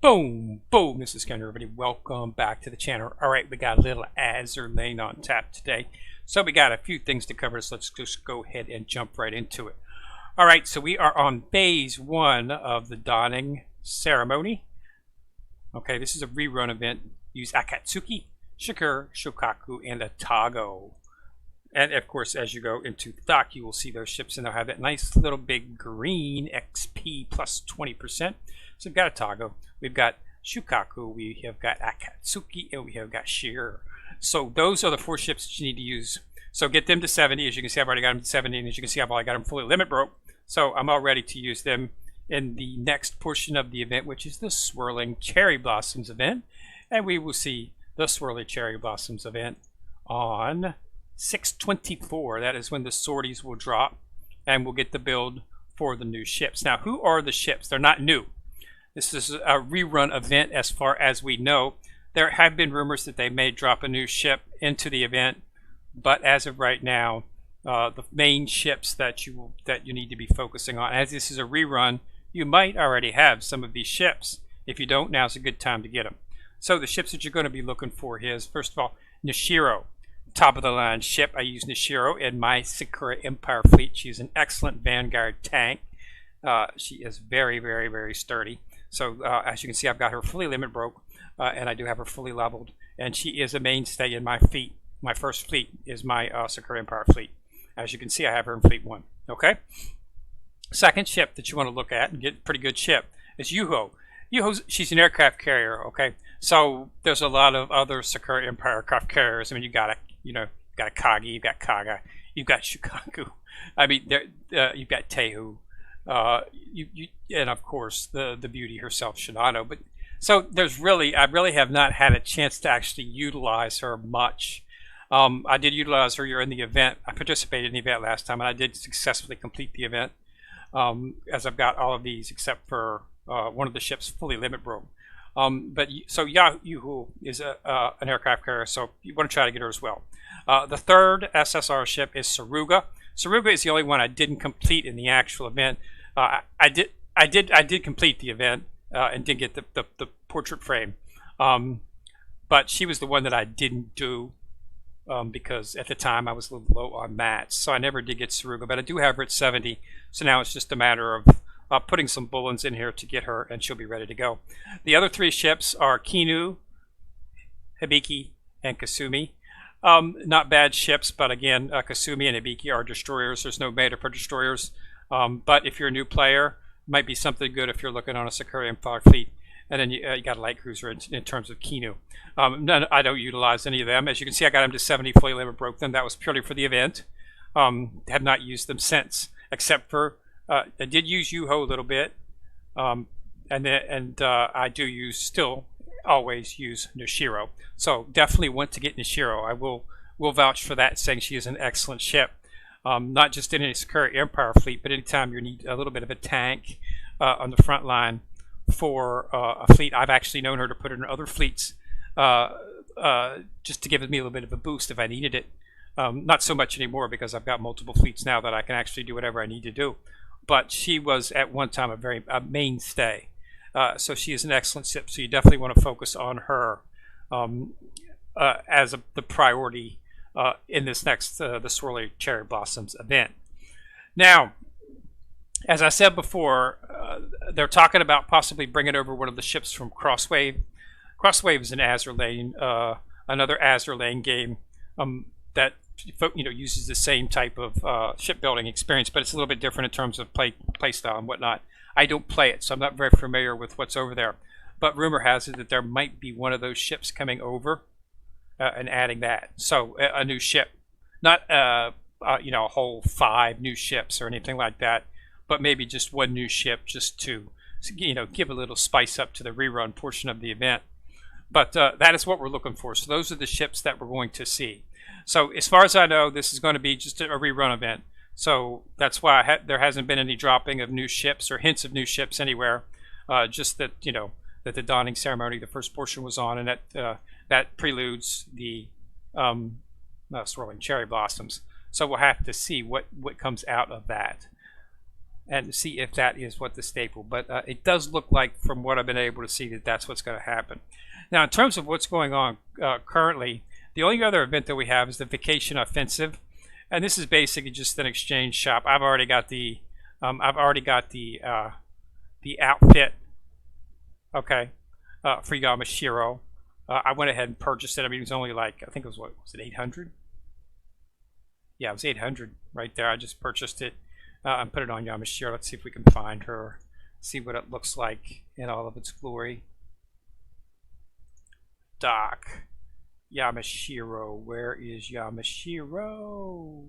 Boom, boom. This is Ken, everybody. Welcome back to the channel. All right, we got a little Azur Lane on tap today. So we got a few things to cover, so let's just go ahead and jump right into it. All right, so we are on phase 1 of the donning ceremony. Okay, this is a rerun event. Use Akatsuki, Shikure, Shokaku, and a Tago. And of course, as you go into the dock, you will see those ships, and they'll have that nice little big green XP plus 20%. So we've got a Tago, we've got Shukaku, we have got Akatsuki, and we have got Shikure. So those are the 4 ships that you need to use. So get them to 70. As you can see, I've already got them to 70, and as you can see, I've already got them fully limit broke. So I'm all ready to use them in the next portion of the event, which is the Swirling Cherry Blossoms Event. And we will see the Swirling Cherry Blossoms Event on 6/24. That is when the sorties will drop, and we'll get the build for the new ships. Now, who are the ships? They're not new. This is a rerun event as far as we know. There have been rumors that they may drop a new ship into the event, but as of right now, the main ships that you need to be focusing on, as this is a rerun, you might already have some of these ships. If you don't, now's a good time to get them. So the ships that you're going to be looking for here is, first of all, Nishiro. Top of the line ship. I use Nishiro in my Sakura Empire fleet. She's an excellent Vanguard tank. She is very, very, very sturdy. So as you can see, I've got her fully limit broke, and I do have her fully leveled. And she is a mainstay in my fleet. My first fleet is my Sakura Empire fleet. As you can see, I have her in fleet 1. Okay. Second ship that you want to look at and get a pretty good ship is Yuho. She's an aircraft carrier. Okay. So there's a lot of other Sakura Empire aircraft carriers. I mean, you got a Kagi, you've got Kaga, you've got Shukaku. I mean, you've got Tehu, and of course the beauty herself, Shinano. But so I really have not had a chance to actually utilize her much. I did utilize her in the event. I participated in the event last time, and I did successfully complete the event. As I've got all of these except for one of the ships fully limit broke. So Yuhu is an aircraft carrier, so you want to try to get her as well. The third SSR ship is Saruga. Saruga is the only one I didn't complete in the actual event. I did complete the event and did get the portrait frame, but she was the one that I didn't do because at the time I was a little low on mats, so I never did get Saruga. But I do have her at 70, so now it's just a matter of putting some bullets in here to get her, and she'll be ready to go. The other 3 ships are Kinu, Hibiki, and Kasumi. Not bad ships, but again, Kasumi and Hibiki are destroyers. There's no meta for destroyers. But if you're a new player, it might be something good if you're looking on a Sakura Empire fleet. And then you got a light cruiser in terms of Kinu. I don't utilize any of them. As you can see, I got them to 70, fully limit broke them. That was purely for the event. Have not used them since, except for I did use Yuho a little bit, and I do still always use Nishiro. So definitely want to get Nishiro. I will vouch for that, saying she is an excellent ship. Not just in a Sakura Empire fleet, but anytime you need a little bit of a tank on the front line for a fleet. I've actually known her to put in other fleets just to give me a little bit of a boost if I needed it. Not so much anymore because I've got multiple fleets now that I can actually do whatever I need to do. But she was at one time a mainstay. So she is an excellent ship. So you definitely want to focus on her as the priority in this next the Swirling Cherry Blossoms event. Now, as I said before, they're talking about possibly bringing over one of the ships from Crosswave. Crosswave is an Azur Lane, another Azur Lane game that uses the same type of shipbuilding experience, but it's a little bit different in terms of play style and whatnot. I don't play it, so I'm not very familiar with what's over there. But rumor has it that there might be one of those ships coming over and adding that. So a new ship, not a whole 5 new ships or anything like that, but maybe just one new ship just to give a little spice up to the rerun portion of the event. But that is what we're looking for. So those are the ships that we're going to see. So as far as I know, this is going to be just a rerun event. So that's why there hasn't been any dropping of new ships or hints of new ships anywhere. Just that that the donning ceremony, the first portion, was on, and that preludes the Swirling Cherry Blossoms. So we'll have to see what comes out of that. and see if that is what the staple. But it does look like, from what I've been able to see, that that's what's going to happen. Now, in terms of what's going on currently, the only other event that we have is the Vacation Offensive, and this is basically just an exchange shop. I've already got the outfit, okay, for Yamashiro. I went ahead and purchased it. I mean, it was only like, I think it was, what was it, 800? Yeah, it was 800 right there. I just purchased it and put it on Yamashiro. Let's see if we can find her, see what it looks like in all of its glory. Doc, Yamashiro, where is Yamashiro?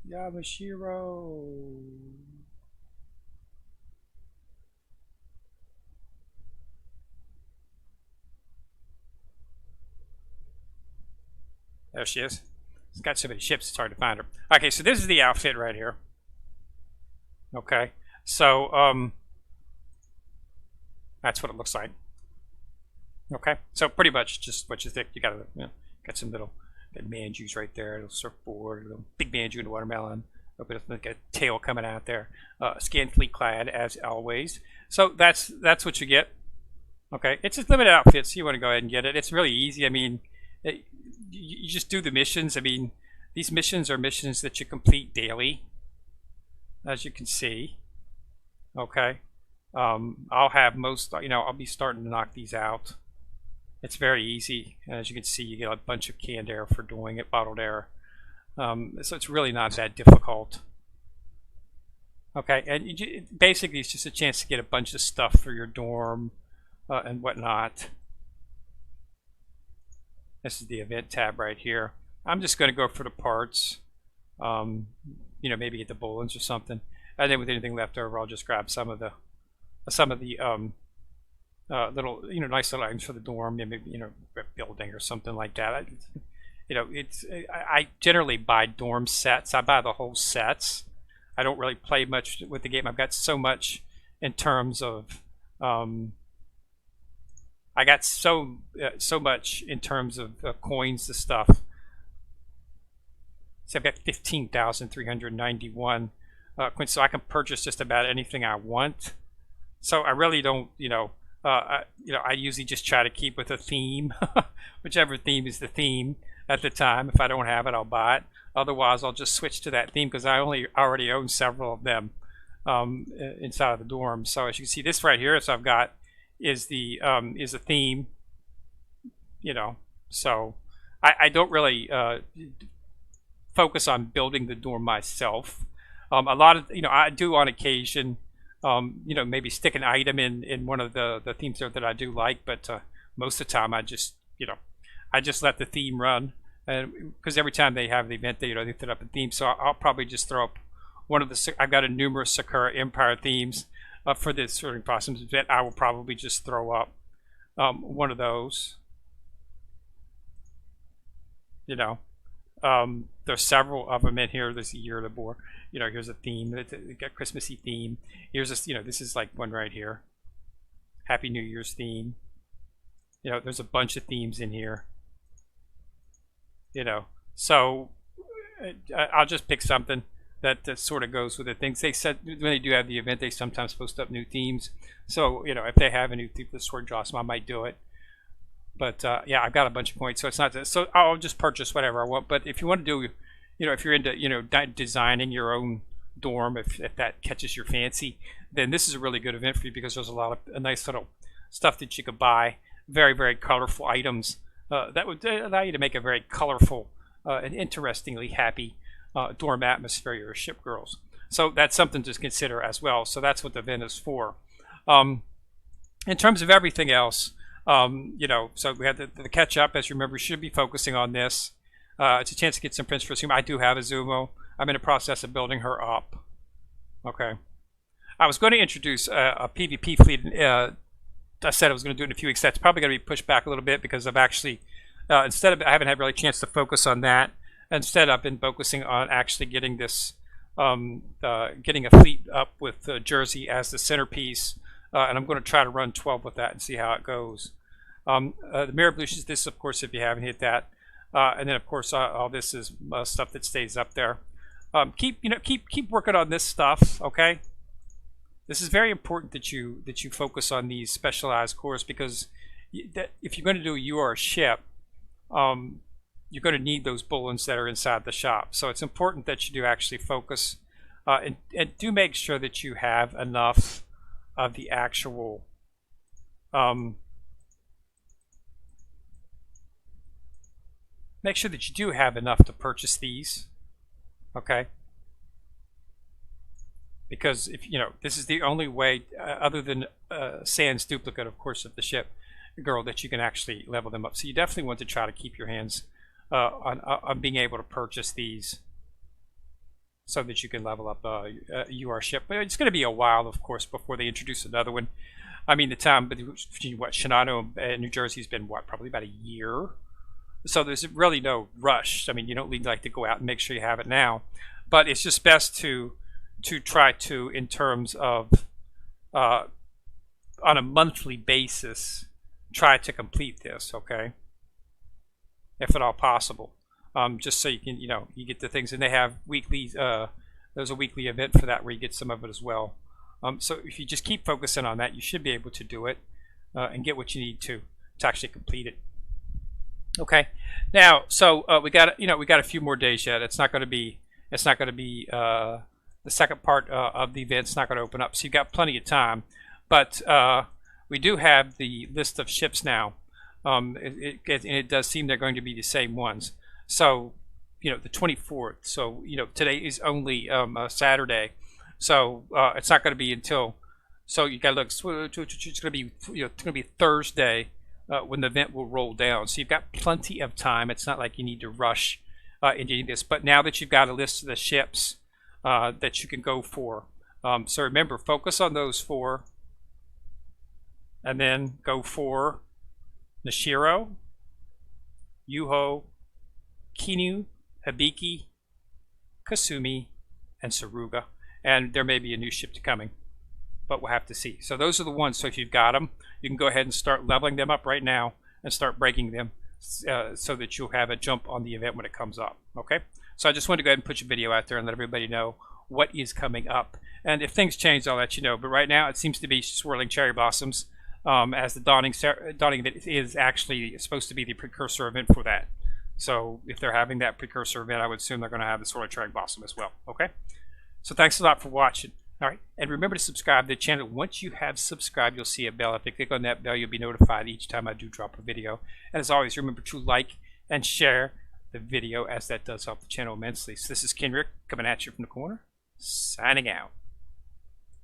Yamashiro. There she is. It's got so many ships, it's hard to find her. Okay, so this is the outfit right here. Okay, so that's what it looks like. Okay, so pretty much just what you think. You got some little manjus right there, a little surfboard, a little big manju and a watermelon. Like a tail coming out there. Scantily clad as always. So that's what you get. Okay, it's a limited outfit, so you want to go ahead and get it. It's really easy. I mean, you just do the missions. I mean, these missions are missions that you complete daily, as you can see. Okay, I'll have most. I'll be starting to knock these out. It's very easy. As you can see, you get a bunch of canned air for doing it, bottled air. So it's really not that difficult. Okay, and basically it's just a chance to get a bunch of stuff for your dorm and whatnot. This is the event tab right here. I'm just going to go for the parts. Maybe get the bullets or something, and then with anything left over, I'll just grab some of the little nice little items for the dorm, maybe building or something like that. I generally buy dorm sets. I buy the whole sets. I don't really play much with the game. I've got so much in terms of I got so much in terms of coins and stuff. So I've got 15,391 coins, so I can purchase just about anything I want. So I really don't, I usually just try to keep with a theme, whichever theme is the theme at the time. If I don't have it, I'll buy it. Otherwise, I'll just switch to that theme because I already own several of them inside of the dorm. So as you can see, this right here, so I've got is a theme. So I don't really focus on building the dorm myself. A lot of I do on occasion. Maybe stick an item in one of the themes there that I do like, but most of the time I just let the theme run, and because every time they have the event, they put up a theme. So I'll probably just throw up one of the. I've got a numerous Sakura Empire themes for this Swirling Blossoms event. I will probably just throw up one of those. There's several of them in here. There's the Year of the Boar. Here's a theme. It's got Christmassy theme. Here's this. This is like one right here. Happy New Year's theme. There's a bunch of themes in here. So I'll just pick something that sort of goes with the things. They said when they do have the event, they sometimes post up new themes. So if they have a new theme for the Sword Blossom, I might do it. But yeah, I've got a bunch of points, so it's not. So I'll just purchase whatever I want. But if you want to do, if you're into designing your own dorm, if that catches your fancy, then this is a really good event for you because there's a lot of nice little stuff that you could buy. Very, very colorful items that would allow you to make a very colorful and interestingly happy dorm atmosphere, your ship girls. So that's something to consider as well. So that's what the event is for. In terms of everything else, so we had the catch up. As you remember, we should be focusing on this. It's a chance to get some prints for Azuma. I do have Azuma. I'm in the process of building her up. Okay. I was going to introduce a PvP fleet. I said I was going to do it in a few weeks. That's probably going to be pushed back a little bit because I've actually, I haven't had really a chance to focus on that. Instead, I've been focusing on actually getting this, getting a fleet up with Jersey as the centerpiece. And I'm going to try to run 12 with that and see how it goes. The Mirror Evolutions, this, of course, if you haven't hit that, and then of course all this is stuff that stays up there. Keep working on this stuff, okay? This is very important that you focus on these specialized cores, because if you're going to do a UR ship, you're going to need those bullets that are inside the shop. So it's important that you do actually focus and do make sure that you have enough of the actual make sure that you do have enough to purchase these, okay? Because if this is the only way, other than Sans duplicate, of course, of the ship girl, that you can actually level them up. So you definitely want to try to keep your hands on being able to purchase these, so that you can level up UR ship. But it's going to be a while, of course, before they introduce another one. I mean, the time between Shinano and New Jersey has been probably about a year. So there's really no rush. I mean, you don't need like to go out and make sure you have it now, but it's just best to try to, in terms of on a monthly basis, try to complete this, okay, if at all possible, just so you can you get the things. And they have weekly, there's a weekly event for that where you get some of it as well. So if you just keep focusing on that, you should be able to do it and get what you need to actually complete it. Okay, now so we got a few more days yet. It's not going to be the second part of the event's not going to open up, so you've got plenty of time. But we do have the list of ships now, and it does seem they're going to be the same ones. So the 24th. So today is only Saturday, so it's not going to be until. So you got to look. It's going to be it's going to be Thursday when the event will roll down. So you've got plenty of time. It's not like you need to rush into this. But now that you've got a list of the ships that you can go for, so remember, focus on those 4, and then go for Nishiro, Yuho, Kinu, Hibiki, Kasumi, and Saruga. And there may be a new ship coming, but we'll have to see. So those are the ones. So if you've got them, you can go ahead and start leveling them up right now and start breaking them, so that you'll have a jump on the event when it comes up. Okay, so I just wanted to go ahead and put your video out there and let everybody know what is coming up. And if things change, I'll let you know. But right now it seems to be Swirling Cherry Blossoms, as the dawning event is actually supposed to be the precursor event for that. So if they're having that precursor event, I would assume they're going to have the Swirling Cherry Blossom as well. Okay, so thanks a lot for watching. All right, and remember to subscribe to the channel. Once you have subscribed, you'll see a bell. If you click on that bell, you'll be notified each time I do drop a video. And as always, remember to like and share the video, as that does help the channel immensely. So this is Kenrick coming at you from the corner, signing out.